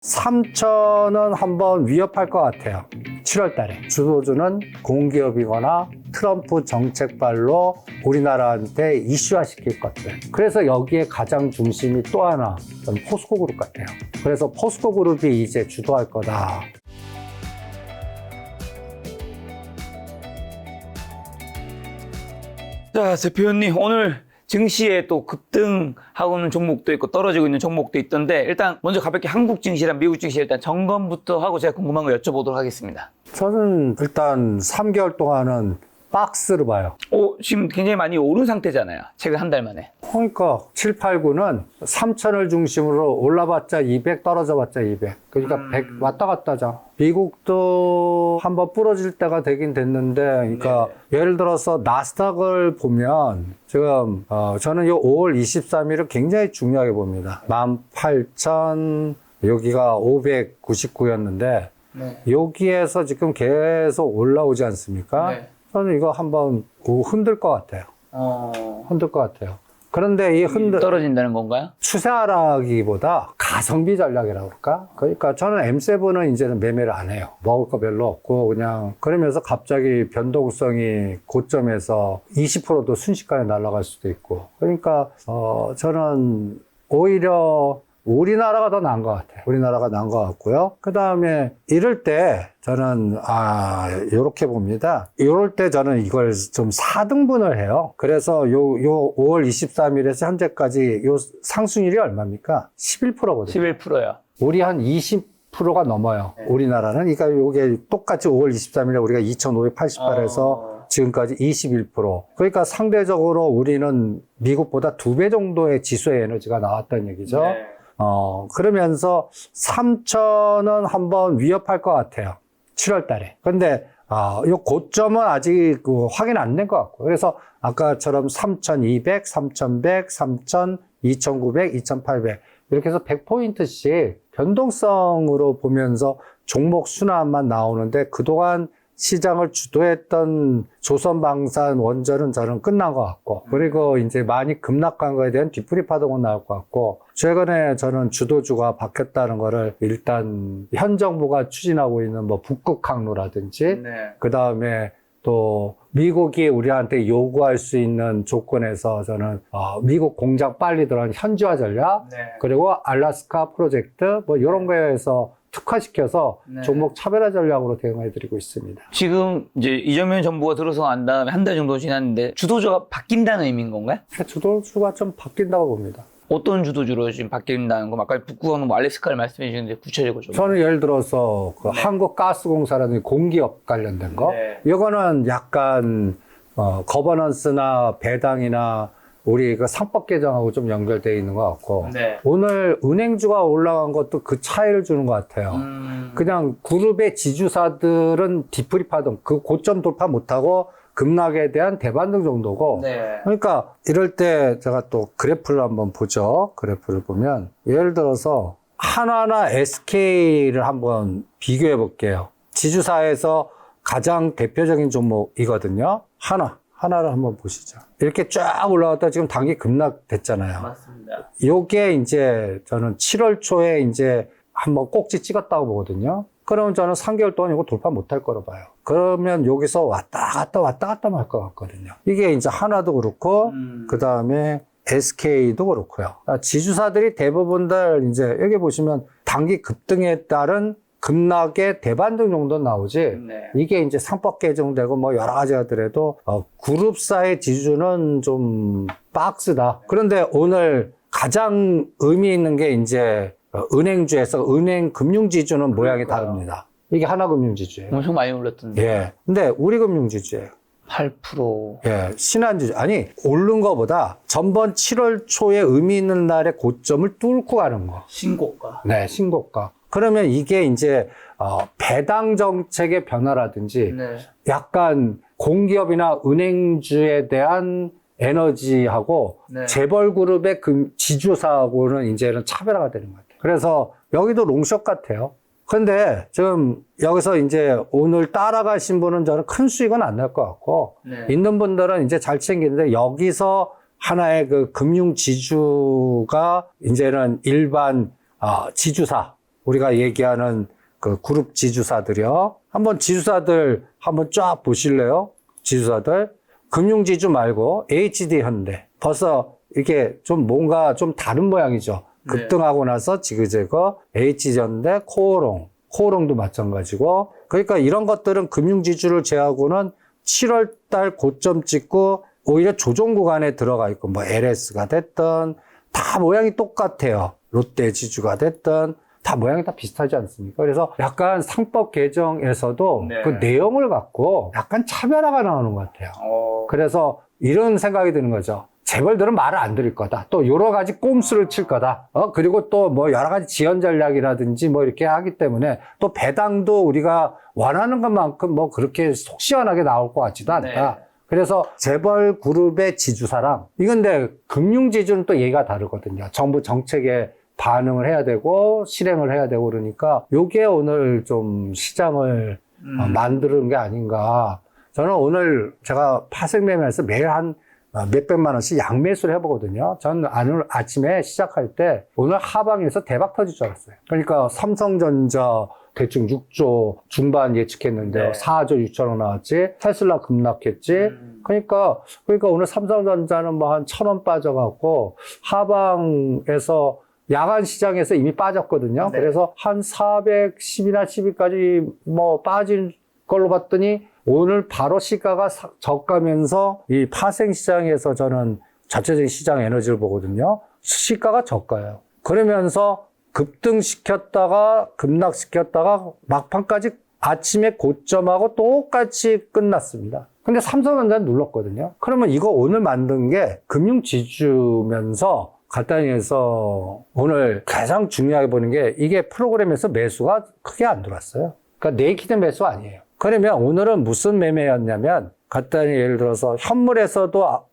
3천은 한번 위협할 것 같아요. 7월 달에. 주도주는 공기업이거나 트럼프 정책발로 우리나라한테 이슈화 시킬 것들. 그래서 여기에 가장 중심이 또 하나, 저는 포스코 그룹 같아요. 그래서 포스코 그룹이 이제 주도할 거다. 자, 대표님, 오늘 증시에 또 급등하고 있는 종목도 있고 떨어지고 있는 종목도 있던데, 일단 먼저 가볍게 한국 증시랑 미국 증시 일단 점검부터 하고 제가 궁금한 거 여쭤보도록 하겠습니다. 저는 일단 3개월 동안은 박스로 봐요. 지금 굉장히 많이 오른 상태잖아요. 최근 한 달 만에. 그러니까 7, 8, 9는 3천을 중심으로 올라봤자 200, 떨어져봤자 200. 그러니까 100 왔다 갔다 하자. 미국도 한번 부러질 때가 되긴 됐는데, 그러니까 예를 들어서 나스닥을 보면 지금 저는 이 5월 23일을 굉장히 중요하게 봅니다. 18,000 여기가 599였는데 여기에서 지금 계속 올라오지 않습니까? 저는 이거 한번 흔들 것 같아요. 흔들 것 같아요. 그런데 이 떨어진다는 건가요? 추세 하락이보다 가성비 전략이라고 그럴까? 그러니까 저는 M7은 이제는 매매를 안 해요. 먹을 거 별로 없고 그냥 그러면서 갑자기 변동성이 고점에서 20%도 순식간에 날아갈 수도 있고. 그러니까 저는 오히려 우리나라가 더 나은 것 같아요. 우리나라가 나은 것 같고요. 그 다음에 이럴 때 저는 요렇게 봅니다. 이럴 때 저는 이걸 좀 4등분을 해요. 그래서 요 5월 23일에서 현재까지 요 상승률이 얼마입니까? 11%거든요. 11%요. 우리 한 20%가 넘어요. 우리나라는. 그러니까 요게 똑같이 5월 23일에 우리가 2,588에서 지금까지 21%. 그러니까 상대적으로 우리는 미국보다 2배 정도의 지수의 에너지가 나왔다는 얘기죠. 그러면서 3천은 한번 위협할 것 같아요. 7월 달에. 근데, 요 고점은 아직 확인 안 된 것 같고. 그래서 아까처럼 3,200, 3,100, 3,000, 2,900, 2,800. 이렇게 해서 100포인트씩 변동성으로 보면서 종목 순환만 나오는데 그동안 시장을 주도했던 조선방산 원전은 저는 끝난 것 같고, 그리고 이제 많이 급락한 거에 대한 뒤풀이 파동은 나올 것 같고, 최근에 저는 주도주가 바뀌었다는 거를 일단 현 정부가 추진하고 있는 뭐 북극 항로라든지, 그 다음에 또 미국이 우리한테 요구할 수 있는 조건에서 저는 미국 공장 빨리 들어가는 현지화 전략, 그리고 알래스카 프로젝트 뭐 이런 거에서 특화시켜서 종목 차별화 전략으로 대응해드리고 있습니다. 지금 이제 이재명 정부가 들어서 난 다음에 한 달 정도 지났는데 주도주가 바뀐다는 의미인 건가요? 주도주가 좀 바뀐다고 봅니다. 어떤 주도주로 지금 바뀐다는 거? 아까 북구하는 뭐 알래스카를 말씀해 주셨는데 구체적으로 좀. 저는 예를 들어서 그 한국가스공사라든지 공기업 관련된 거, 이거는 약간 거버넌스나 배당이나 우리 그 상법 개정하고 좀 연결되어 있는 것 같고, 오늘 은행주가 올라간 것도 그 차이를 주는 것 같아요. 그냥 그룹의 지주사들은 뒤풀이 파동, 그 고점 돌파 못하고 급락에 대한 대반등 정도고, 그러니까 이럴 때 제가 또 그래프를 한번 보죠. 그래프를 보면 예를 들어서 한화나 SK를 한번 비교해 볼게요. 지주사에서 가장 대표적인 종목이거든요. 하나를 한번 보시죠. 이렇게 쫙 올라갔다 지금 단기 급락됐잖아요. 맞습니다. 요게 이제 저는 7월 초에 이제 한번 꼭지 찍었다고 보거든요. 그러면 저는 3개월 동안 이거 돌파 못할 거로 봐요. 그러면 여기서 왔다 갔다 할 것 같거든요. 이게 이제 하나도 그렇고, 그 다음에 SK도 그렇고요. 지주사들이 대부분들 이제 여기 보시면 단기 급등에 따른 급락의 대반등 정도 나오지, 이게 이제 상법 개정되고 뭐 여러 가지 하더라도 그룹사의 지주는 좀 박스다. 그런데 오늘 가장 의미 있는 게 이제 은행주에서 은행 금융지주는 모양이 다릅니다. 이게 하나금융지주예요. 엄청 많이 올랐던데. 예. 근데 우리금융지주예요. 8%. 예. 신한지주. 아니, 오른 거보다 전번 7월 초에 의미 있는 날의 고점을 뚫고 가는 거. 신고가. 네, 신고가. 그러면 이게 이제 배당 정책의 변화라든지 약간 공기업이나 은행주에 대한 에너지하고 재벌그룹의 지주사하고는 이제는 차별화가 되는 것 같아요. 그래서 여기도 롱숏 같아요. 근데 지금 여기서 이제 오늘 따라가신 분은 저는 큰 수익은 안 날 것 같고, 있는 분들은 이제 잘 챙기는데 여기서 하나의 그 금융 지주가 이제는 일반 지주사, 우리가 얘기하는 그 그룹 지주사들이요. 한번 지주사들 한번 쫙 보실래요? 지주사들. 금융지주 말고 HD 현대. 벌써 이게 좀 뭔가 좀 다른 모양이죠. 급등하고 나서 지그재그 H전대, 코오롱도 마찬가지고. 그러니까 이런 것들은 금융지주를 제하고는 7월 달 고점 찍고 오히려 조정 구간에 들어가 있고, 뭐 LS가 됐든 다 모양이 똑같아요. 롯데지주가 됐든 다 모양이 다 비슷하지 않습니까? 그래서 약간 상법 개정에서도 네. 그 내용을 갖고 약간 차별화가 나오는 것 같아요. 그래서 이런 생각이 드는 거죠. 재벌들은 말을 안 들을 거다. 또 여러 가지 꼼수를 칠 거다. 그리고 또 뭐 여러 가지 지연 전략이라든지 뭐 이렇게 하기 때문에 또 배당도 우리가 원하는 것만큼 뭐 그렇게 속 시원하게 나올 것 같지도 않다. 네. 그래서 재벌 그룹의 지주사랑, 이건데 금융지주는 또 얘기가 다르거든요. 정부 정책에 반응을 해야 되고 실행을 해야 되고 그러니까 요게 오늘 좀 시장을 만드는 게 아닌가. 저는 오늘 제가 파생매매에서 매일 한 몇백만 원씩 양매수를 해보거든요. 저는 오늘 아침에 시작할 때 오늘 하방에서 대박 터질 줄 알았어요. 그러니까 삼성전자 대충 6조 중반 예측했는데 네. 4조 6천억 나왔지. 테슬라 급락했지. 그러니까 오늘 삼성전자는 뭐 한 1,000원 빠져갖고 하방에서 야간 시장에서 이미 빠졌거든요. 네. 그래서 한 410이나 12까지 뭐 빠진 걸로 봤더니 오늘 바로 시가가 저가면서 이 파생 시장에서 저는 자체적인 시장 에너지를 보거든요. 시가가 저가예요. 그러면서 급등시켰다가 급락시켰다가 막판까지 아침에 고점하고 똑같이 끝났습니다. 근데 삼성전자는 눌렀거든요. 그러면 이거 오늘 만든 게 금융지주면서 간단히 해서 오늘 가장 중요하게 보는 게 이게 프로그램에서 매수가 크게 안 들어왔어요. 그러니까 네이키드 매수 아니에요. 그러면 오늘은 무슨 매매였냐면 간단히 예를 들어서 현물에서도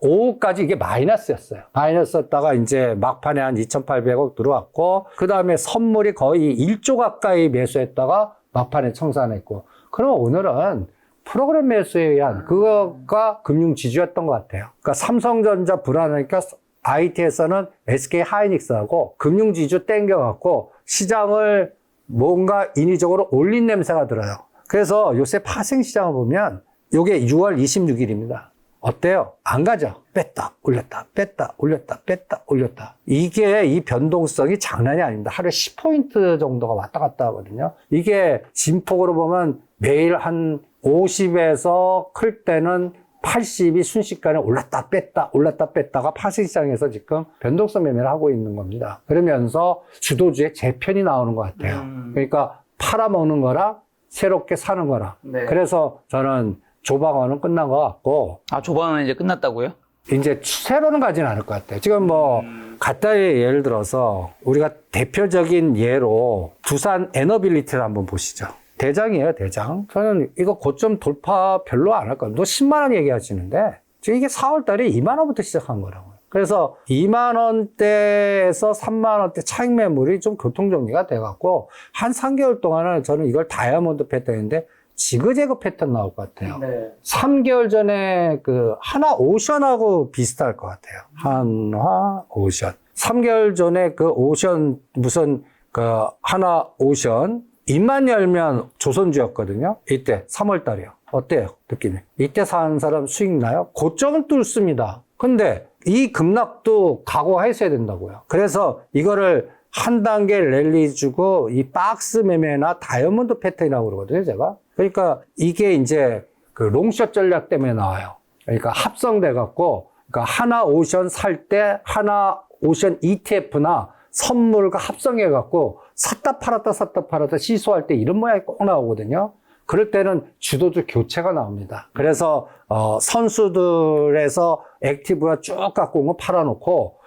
오후까지 이게 마이너스였어요. 마이너스였다가 이제 막판에 한 2,800억 들어왔고 그 다음에 선물이 거의 1조 가까이 매수했다가 막판에 청산했고 그럼 오늘은 프로그램 매수에 의한 그거가 금융지주였던 것 같아요. 그러니까 삼성전자 불안하니까 IT에서는 SK 하이닉스하고 금융지주 땡겨갖고 시장을 뭔가 인위적으로 올린 냄새가 들어요. 그래서 요새 파생시장을 보면 요게 6월 26일입니다. 어때요? 안 가죠? 뺐다, 올렸다, 뺐다, 올렸다, 뺐다, 올렸다. 이게 이 변동성이 장난이 아닙니다. 하루에 10포인트 정도가 왔다 갔다 하거든요. 이게 진폭으로 보면 매일 한 50에서 클 때는 80이 순식간에 올랐다 뺐다가 파생시장에서 지금 변동성 매매를 하고 있는 겁니다. 그러면서 주도주의 재편이 나오는 것 같아요. 그러니까 팔아먹는 거랑 새롭게 사는 거랑. 네. 그래서 저는 조방어는 끝난 것 같고. 아, 조반은 이제 끝났다고요? 이제 추세로는 가지는 않을 것 같아요. 지금 뭐 간단히 예를 들어서 우리가 대표적인 예로 두산 에너빌리티를 한번 보시죠. 대장이에요, 대장. 저는 이거 고점 돌파 별로 안 할 거예요. 너 10만 원 얘기하시는데 지금 이게 4월 달에 2만 원부터 시작한 거라고요. 그래서 2만 원대에서 3만 원대 차익 매물이 좀 교통정리가 돼갖고 한 3개월 동안은 저는 이걸 다이아몬드 패턴인데 지그재그 패턴 나올 것 같아요. 네. 3개월 전에 그 하나 오션하고 비슷할 것 같아요. 한화 오션. 3개월 전에 그 오션 무슨 그 하나 오션 입만 열면 조선주였거든요. 이때 3월 달이요. 어때요? 느낌이? 이때 사는 사람 수익 나요? 고점을 뚫습니다. 근데 이 급락도 각오했어야 된다고요. 그래서 이거를 한 단계 랠리 주고 이 박스 매매나 다이아몬드 패턴이라고 그러거든요, 제가. 그러니까 이게 이제 그 롱숏 전략 때문에 나와요. 그러니까 합성돼 갖고 그러니까 하나 오션 살 때 하나 오션 ETF나 선물과 합성해 갖고 샀다 팔았다 시소할 때 이런 모양이 꼭 나오거든요. 그럴 때는 주도주 교체가 나옵니다. 그래서 선수들에서 액티브가 쭉 갖고 온 거 팔아놓고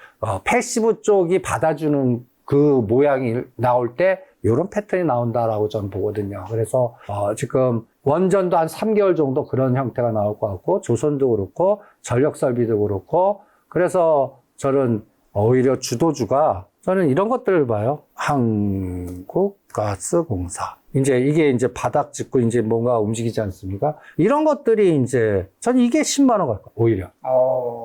패시브 쪽이 받아주는 그 모양이 나올 때 이런 패턴이 나온다라고 저는 보거든요. 그래서 지금 원전도 한 3개월 정도 그런 형태가 나올 것 같고 조선도 그렇고 전력설비도 그렇고 그래서 저는 오히려 주도주가 저는 이런 것들을 봐요. 한국가스공사. 이게 이제 바닥 짚고 이제 뭔가 움직이지 않습니까? 이런 것들이 이제 저는 이게 10만 원 갈 거예요. 오히려.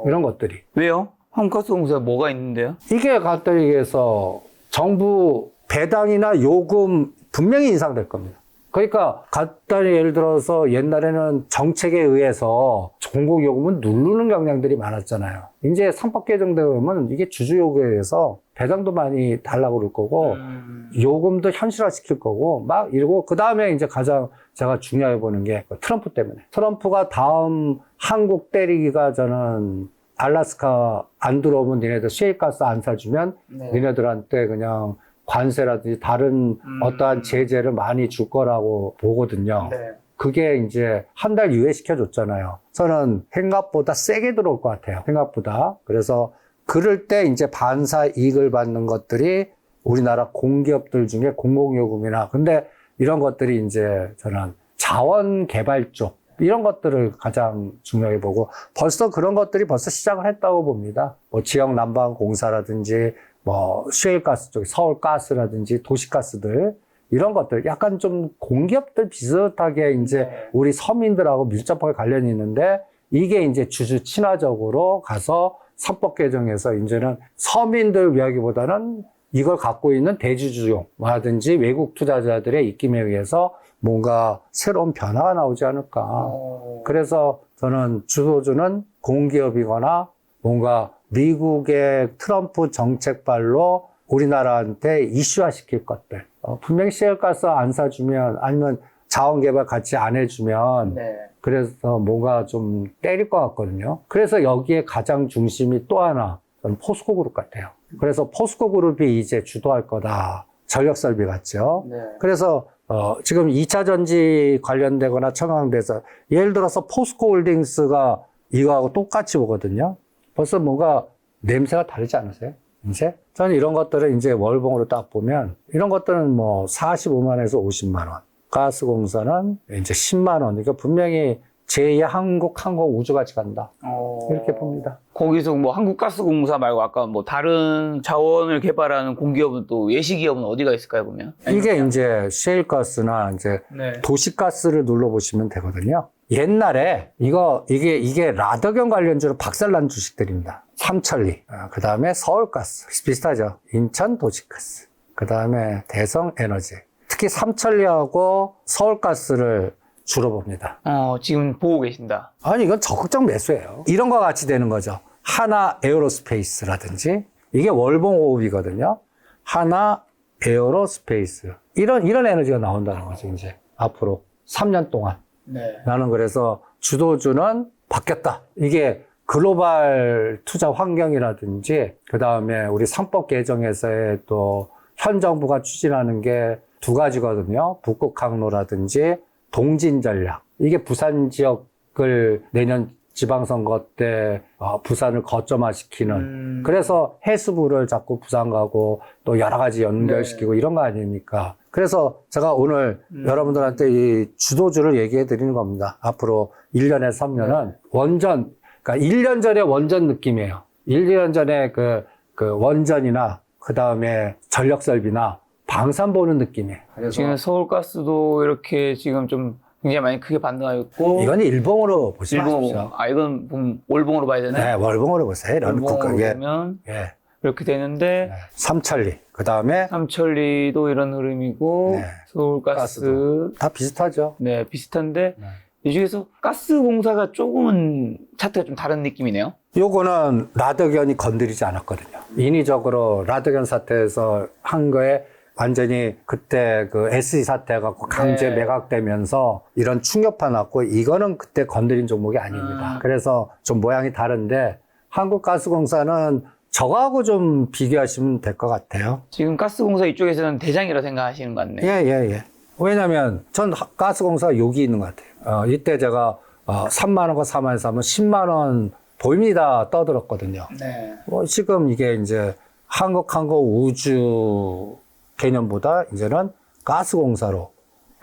이런 것들이. 왜요? 한국가스공사에 뭐가 있는데요? 이게 간단히 얘기해서 정부 배당이나 요금 분명히 인상될 겁니다. 그러니까 간단히 예를 들어서 옛날에는 정책에 의해서 공공요금은 누르는 경향들이 많았잖아요. 이제 상법 개정되면 이게 주주요구에 의해서 배당도 많이 달라고 그럴 거고 요금도 현실화시킬 거고 막 이러고 그 다음에 이제 가장 제가 중요해 보는 게 트럼프 때문에. 트럼프가 다음 한국 때리기가 저는 알래스카 안 들어오면 니네들 셰일가스 안 사주면 니네들한테 그냥 관세라든지 다른 어떠한 제재를 많이 줄 거라고 보거든요. 그게 이제 한 달 유예시켜 줬잖아요. 저는 생각보다 세게 들어올 것 같아요. 생각보다. 그래서 그럴 때 이제 반사 이익을 받는 것들이 우리나라 공기업들 중에 공공요금이나 근데 이런 것들이 이제 저는 자원 개발 쪽 이런 것들을 가장 중요하게 보고 벌써 그런 것들이 벌써 시작을 했다고 봅니다. 뭐 지역 난방 공사라든지 뭐 셰일가스 쪽 서울가스라든지 도시가스들 이런 것들 약간 좀 공기업들 비슷하게 이제 우리 서민들하고 밀접하게 관련이 있는데 이게 이제 주주 친화적으로 가서 상법 개정에서 이제는 서민들 위하기보다는 이걸 갖고 있는 대주주용이라든지 외국 투자자들의 입김에 의해서 뭔가 새로운 변화가 나오지 않을까. 그래서 저는 주도주는 공기업이거나 뭔가 미국의 트럼프 정책발로 우리나라한테 이슈화시킬 것들. 분명히 셰일가스 안 사주면 아니면 자원개발 같이 안 해주면 그래서 뭔가 좀 때릴 것 같거든요. 그래서 여기에 가장 중심이 또 하나 저는 포스코 그룹 같아요. 그래서 포스코 그룹이 이제 주도할 거다. 전력설비 같죠. 그래서 지금 2차 전지 관련되거나 청강돼서 예를 들어서 포스코 홀딩스가 이거하고 똑같이 보거든요. 벌써 뭔가 냄새가 다르지 않으세요? 이제? 저는 이런 것들을 이제 월봉으로 딱 보면 이런 것들은 뭐 45만에서 50만 원. 가스공사는 이제 10만 원. 그러니까 분명히 제2의 한국 항공우주같이 간다. 이렇게 봅니다. 거기서 뭐 한국가스공사 말고 아까 뭐 다른 자원을 개발하는 공기업은 또 예시기업은 어디가 있을까요, 그러면? 이게 이제 셰일가스나 이제 도시가스를 눌러보시면 되거든요. 옛날에 이게 라더경 관련주로 박살난 주식들입니다. 삼천리, 그 다음에 서울가스, 비슷하죠. 인천 도시가스, 그 다음에 대성에너지. 특히 삼천리하고 서울가스를 주로 봅니다. 지금 보고 계신다. 아니, 이건 적극적 매수예요. 이런 거 같이 되는 거죠. 하나 에어로스페이스라든지, 이게 월봉호흡이거든요. 하나 에어로스페이스. 이런 에너지가 나온다는 거죠, 이제. 앞으로 3년 동안. 나는 그래서 주도주는 바뀌었다. 이게 글로벌 투자 환경이라든지, 그 다음에 우리 상법 개정에서의 또 현 정부가 추진하는 게 두 가지거든요. 북극 항로라든지 동진 전략. 이게 부산 지역을 내년 지방선거 때 부산을 거점화시키는. 그래서 해수부를 자꾸 부산 가고 또 여러 가지 연결시키고 이런 거 아닙니까? 그래서 제가 오늘 여러분들한테 이 주도주를 얘기해 드리는 겁니다. 앞으로 1년에서 3년은 원전, 그러니까 1년 전에 원전 느낌이에요. 1년 전에 그 원전이나 그 다음에 전력설비나 방산 보는 느낌이에요. 그래서 지금 서울가스도 이렇게 지금 좀 굉장히 많이 크게 반등하고 있고. 이건 일봉으로 보시면 일봉으로. 이건 월봉으로 봐야 되나요? 네, 월봉으로 보세요. 이런 월봉으로 보면 이렇게 되는데 삼천리, 그 다음에 삼천리도 이런 흐름이고 서울가스 다 비슷하죠. 네, 비슷한데 이 중에서 가스공사가 조금은 차트가 좀 다른 느낌이네요. 요거는 라더견이 건드리지 않았거든요. 인위적으로 라더견 사태에서 한 거에 완전히 그때 그 SE 사태 갖고 강제 매각되면서 이런 충격파 났고 이거는 그때 건드린 종목이 아닙니다. 그래서 좀 모양이 다른데 한국가스공사는 저거하고 좀 비교하시면 될 것 같아요. 지금 가스공사 이쪽에서는 대장이라 생각하시는 것 같네요. 예. 왜냐면 전 가스공사 여기 있는 것 같아요. 이때 제가 3만 원과 4만 원 사면 10만 원 보입니다 떠들었거든요. 지금 이게 이제 한국항공우주 개념보다 이제는 가스공사로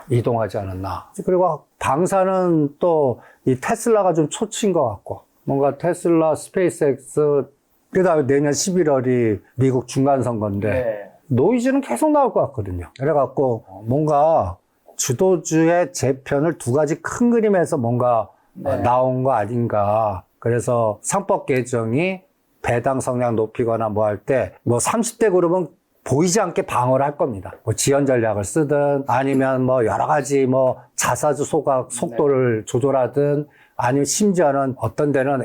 이동하지 않았나. 그리고 방사는 또 이 테슬라가 좀 초치인 것 같고, 뭔가 테슬라, 스페이스X, 그 다음에 내년 11월이 미국 중간선거인데, 노이즈는 계속 나올 것 같거든요. 그래갖고 뭔가 주도주의 재편을 두 가지 큰 그림에서 뭔가 나온 거 아닌가. 그래서 상법 개정이 배당 성량 높이거나 뭐 할 때, 뭐 30대 그룹은 보이지 않게 방어를 할 겁니다. 뭐 지연 전략을 쓰든 아니면 뭐 여러 가지 뭐 자사주 소각 속도를 조절하든 아니면 심지어는 어떤 데는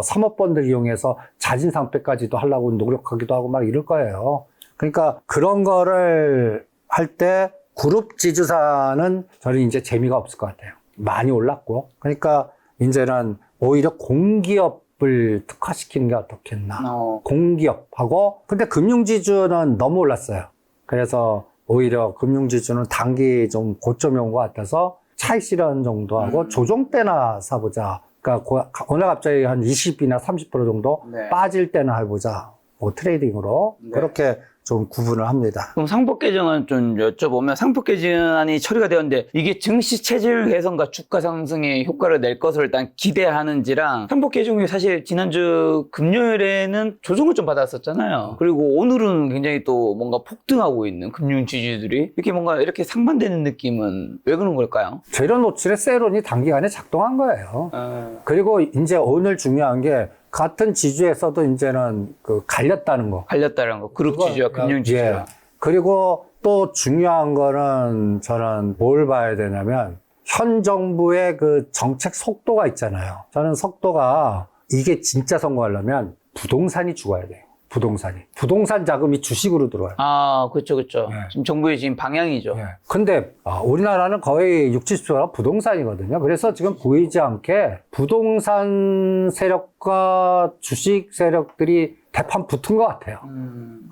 사모펀드를 이용해서 자진상폐까지도 하려고 노력하기도 하고 막 이럴 거예요. 그러니까 그런 거를 할 때 그룹 지주사는 저는 이제 재미가 없을 것 같아요. 많이 올랐고. 그러니까 이제는 오히려 공기업을 특화시키는 게 어떻겠나. 공기업하고, 근데 금융지주는 너무 올랐어요. 그래서 오히려 금융지주는 단기 좀 고점이 온 것 같아서 차익 실현 정도 하고 조정 때나 사보자. 그러니까 오늘 갑자기 한 20이나 30% 정도 네. 빠질 때나 해보자. 뭐 트레이딩으로. 네. 그렇게 좀 구분을 합니다. 그럼 상법 개정안 좀 여쭤보면 상법 개정안이 처리가 되었는데 이게 증시 체질 개선과 주가 상승에 효과를 낼 것을 일단 기대하는지랑 상법 개정이 사실 지난주 금요일에는 조정을 좀 받았었잖아요. 그리고 오늘은 굉장히 또 뭔가 폭등하고 있는 금융 지주들이 이렇게 뭔가 이렇게 상반되는 느낌은 왜 그런 걸까요? 재료 노출의 세론이 단기간에 작동한 거예요. 그리고 이제 오늘 중요한 게 같은 지주에서도 이제는 갈렸다는 거. 갈렸다는 거. 그룹 지주와 금융 지주와. 예. 그리고 또 중요한 거는 저는 뭘 봐야 되냐면 현 정부의 그 정책 속도가 있잖아요. 저는 속도가 이게 진짜 성공하려면 부동산이 죽어야 돼요. 부동산 자금이 주식으로 들어와요. 아, 그렇죠. 예. 지금 정부의 지금 방향이죠. 예. 근데 우리나라는 거의 60, 70%가 부동산이거든요. 그래서 지금 보이지 않게 부동산 세력과 주식 세력들이 대판 붙은 것 같아요.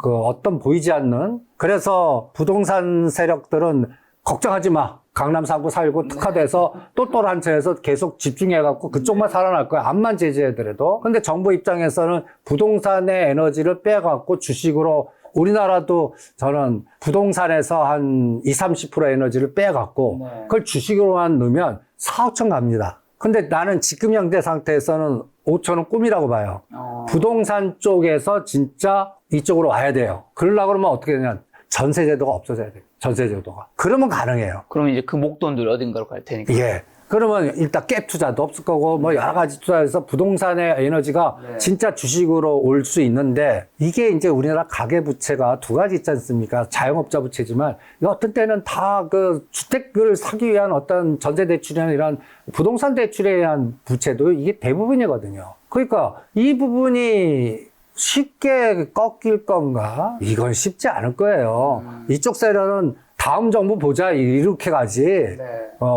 어떤 보이지 않는. 그래서 부동산 세력들은 걱정하지 마. 강남 3구 살고 특화돼서 똘똘한 채에서 계속 집중해갖고 그쪽만 살아날 거야. 암만 제재해더라도. 근데 정부 입장에서는 부동산의 에너지를 빼갖고 주식으로 우리나라도 저는 부동산에서 한 20, 30% 에너지를 빼갖고 그걸 주식으로만 넣으면 4, 5천 갑니다. 근데 나는 지금 현재 상태에서는 5천은 꿈이라고 봐요. 부동산 쪽에서 진짜 이쪽으로 와야 돼요. 그러려고 그러면 어떻게 되냐. 전세제도가 없어져야 돼요. 전세제도가. 그러면 가능해요. 그러면 이제 그 목돈들 어딘가로 갈 테니까. 예. 그러면 일단 갭 투자도 없을 거고, 뭐 여러 가지 투자해서 부동산의 에너지가 진짜 주식으로 올 수 있는데, 이게 이제 우리나라 가계부채가 두 가지 있지 않습니까? 자영업자 부채지만, 어떤 때는 다 주택을 사기 위한 어떤 전세대출이나 이런 부동산 대출에 의한 부채도 이게 대부분이거든요. 그러니까 이 부분이 쉽게 꺾일 건가? 이건 쉽지 않을 거예요. 이쪽 세력은 다음 정부 보자 이렇게 가지.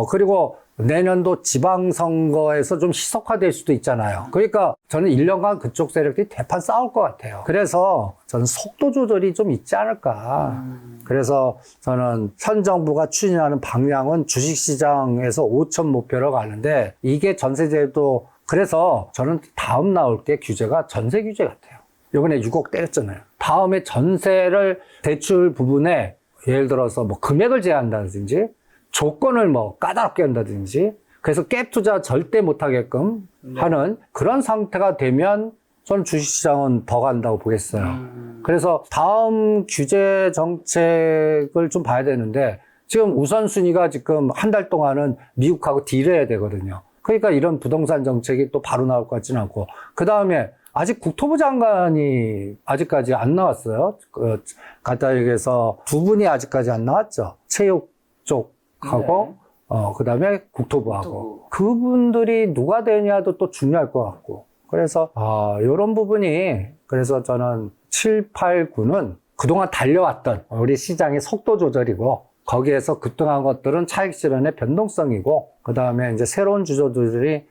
그리고 내년도 지방선거에서 좀 희석화될 수도 있잖아요. 그러니까 저는 1년간 그쪽 세력들이 대판 싸울 것 같아요. 그래서 저는 속도 조절이 좀 있지 않을까. 그래서 저는 현 정부가 추진하는 방향은 주식시장에서 5천 목표로 가는데 이게 전세제도 그래서 저는 다음 나올 게 규제가 전세 규제 같아요. 이번에 6억 때렸잖아요. 다음에 전세를 대출 부분에 예를 들어서 뭐 금액을 제한한다든지 조건을 뭐 까다롭게 한다든지 그래서 갭 투자 절대 못하게끔 하는 그런 상태가 되면 저는 주식시장은 더 간다고 보겠어요. 그래서 다음 규제 정책을 좀 봐야 되는데 지금 우선순위가 지금 한 달 동안은 미국하고 딜해야 되거든요. 그러니까 이런 부동산 정책이 또 바로 나올 것 같지는 않고 그 다음에 아직 국토부 장관이 아직까지 안 나왔어요. 간단히 얘기해서 두 분이 아직까지 안 나왔죠. 체육 쪽하고, 그 다음에 국토부하고. 그분들이 누가 되냐도 또 중요할 것 같고. 그래서, 요런 부분이, 그래서 저는 7, 8, 9는 그동안 달려왔던 우리 시장의 속도 조절이고, 거기에서 급등한 것들은 차익 실현의 변동성이고, 그 다음에 이제 새로운 주주들이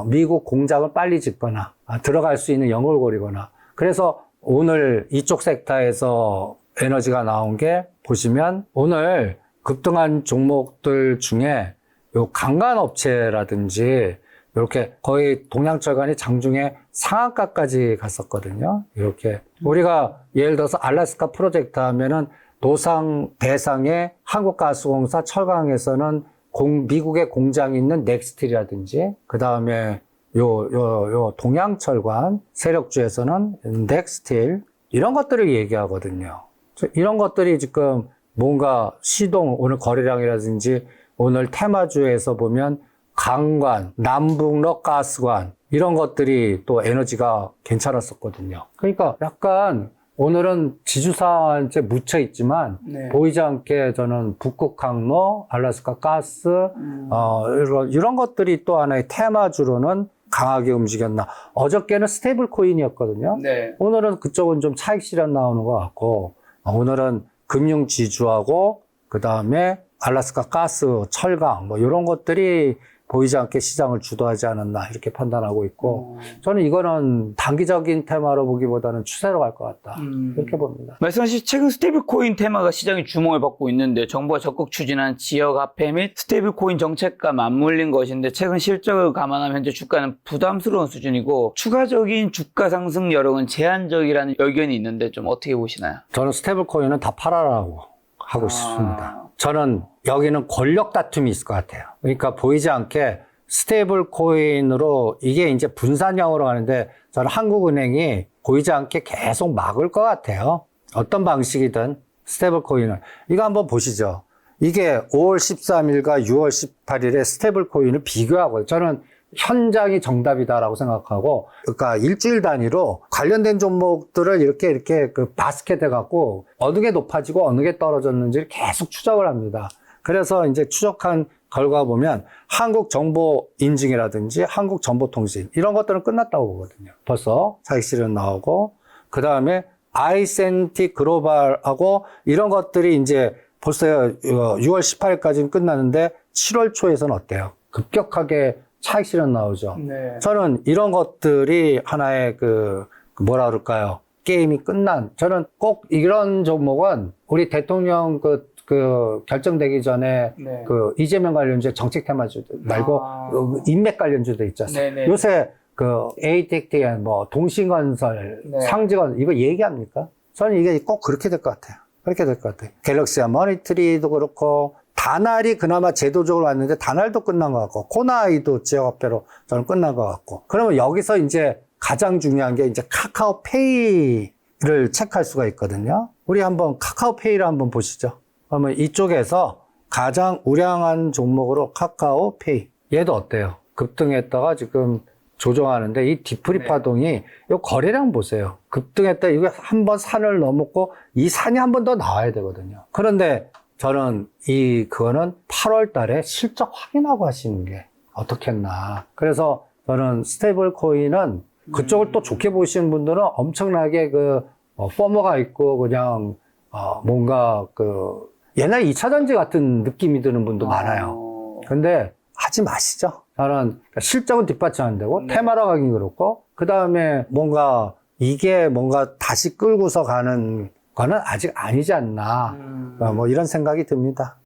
미국 공장을 빨리 짓거나 들어갈 수 있는 연결고리거나 그래서 오늘 이쪽 섹터에서 에너지가 나온 게 보시면 오늘 급등한 종목들 중에 요 강간업체라든지 이렇게 거의 동양철강이 장중에 상한가까지 갔었거든요. 이렇게 우리가 예를 들어서 알래스카 프로젝트 하면은 노상 대상의 한국가스공사 철강에서는 미국의 공장이 있는 넥스틸이라든지, 그 다음에 요 동양철관 세력주에서는 넥스틸, 이런 것들을 얘기하거든요. 이런 것들이 지금 뭔가 시동, 오늘 거래량이라든지, 오늘 테마주에서 보면 강관, 남북러 가스관, 이런 것들이 또 에너지가 괜찮았었거든요. 그러니까 약간 오늘은 지주사 이제 묻혀 있지만 네. 보이지 않게 저는 북극 항로, 알래스카 가스, 이런 것들이 또 하나의 테마주로는 강하게 움직였나. 어저께는 스테이블 코인이었거든요. 네. 오늘은 그쪽은 좀 차익 실현 나오는 것 같고, 오늘은 금융 지주하고 그 다음에 알래스카 가스, 철강 뭐 이런 것들이 보이지 않게 시장을 주도하지 않았나 이렇게 판단하고 있고, 저는 이거는 단기적인 테마로 보기보다는 추세로 갈 것 같다 이렇게 봅니다. 말씀하신 최근 스테이블코인 테마가 시장의 주목을 받고 있는데 정부가 적극 추진한 지역 화폐 및 스테이블코인 정책과 맞물린 것인데 최근 실적을 감안하면 현재 주가는 부담스러운 수준이고 추가적인 주가 상승 여력은 제한적이라는 의견이 있는데 좀 어떻게 보시나요? 저는 스테이블 코인은 다 팔아라고 하고 싶습니다. 저는 여기는 권력 다툼이 있을 것 같아요. 그러니까 보이지 않게 스테이블 코인으로 이게 이제 분산형으로 가는데 저는 한국은행이 보이지 않게 계속 막을 것 같아요. 어떤 방식이든 스테이블 코인을. 이거 한번 보시죠. 이게 5월 13일과 6월 18일에 스테이블 코인을 비교하고 저는 현장이 정답이다라고 생각하고, 그러니까 일주일 단위로 관련된 종목들을 이렇게 그 바스켓 해갖고 어느 게 높아지고 어느 게 떨어졌는지를 계속 추적을 합니다. 그래서 이제 추적한 결과 보면 한국정보인증이라든지 한국정보통신 이런 것들은 끝났다고 보거든요. 벌써 차익 실현 나오고, 그 다음에 아이센틱 글로벌하고 이런 것들이 이제 벌써 6월 18일까지는 끝나는데 7월 초에서는 어때요? 급격하게 차익 실현 나오죠. 네. 저는 이런 것들이 하나의 뭐라 그럴까요? 게임이 끝난. 저는 꼭 이런 종목은 우리 대통령 결정되기 전에 네. 이재명 관련주의 정책 테마주 말고 인맥 관련주도 있지 않습니까? 네네. 요새 ATTN 뭐 동신건설, 네. 상직건 이거 얘기합니까? 저는 이게 꼭 그렇게 될 것 같아요. 그렇게 될 것 같아요. 갤럭시와 머니트리도 그렇고, 다날이 그나마 제도적으로 왔는데 다날도 끝난 것 같고, 코나이도 지역화폐로 저는 끝난 것 같고. 그러면 여기서 이제 가장 중요한 게 이제 카카오페이를 체크할 수가 있거든요. 우리 한번 카카오페이를 한번 보시죠. 그러면 이쪽에서 가장 우량한 종목으로 카카오페이. 얘도 어때요? 급등했다가 지금 조정하는데 이 뒤풀이 파동이 이 거래량 보세요. 급등했다 이거 한번 산을 넘었고 이 산이 한 번 더 나와야 되거든요. 그런데 저는 그거는 8월 달에 실적 확인하고 하시는 게 어떻겠나. 그래서 저는 스테이블 코인은 그쪽을 또 좋게 보시는 분들은 엄청나게 포머가 있고 그냥 뭔가 옛날 2차 전지 같은 느낌이 드는 분도 많아요. 근데 하지 마시죠. 저는 실적은 뒷받침 안 되고 테마로 가긴 그렇고, 그 다음에 이게 뭔가 다시 끌고서 가는 거는 아직 아니지 않나. 뭐 이런 생각이 듭니다.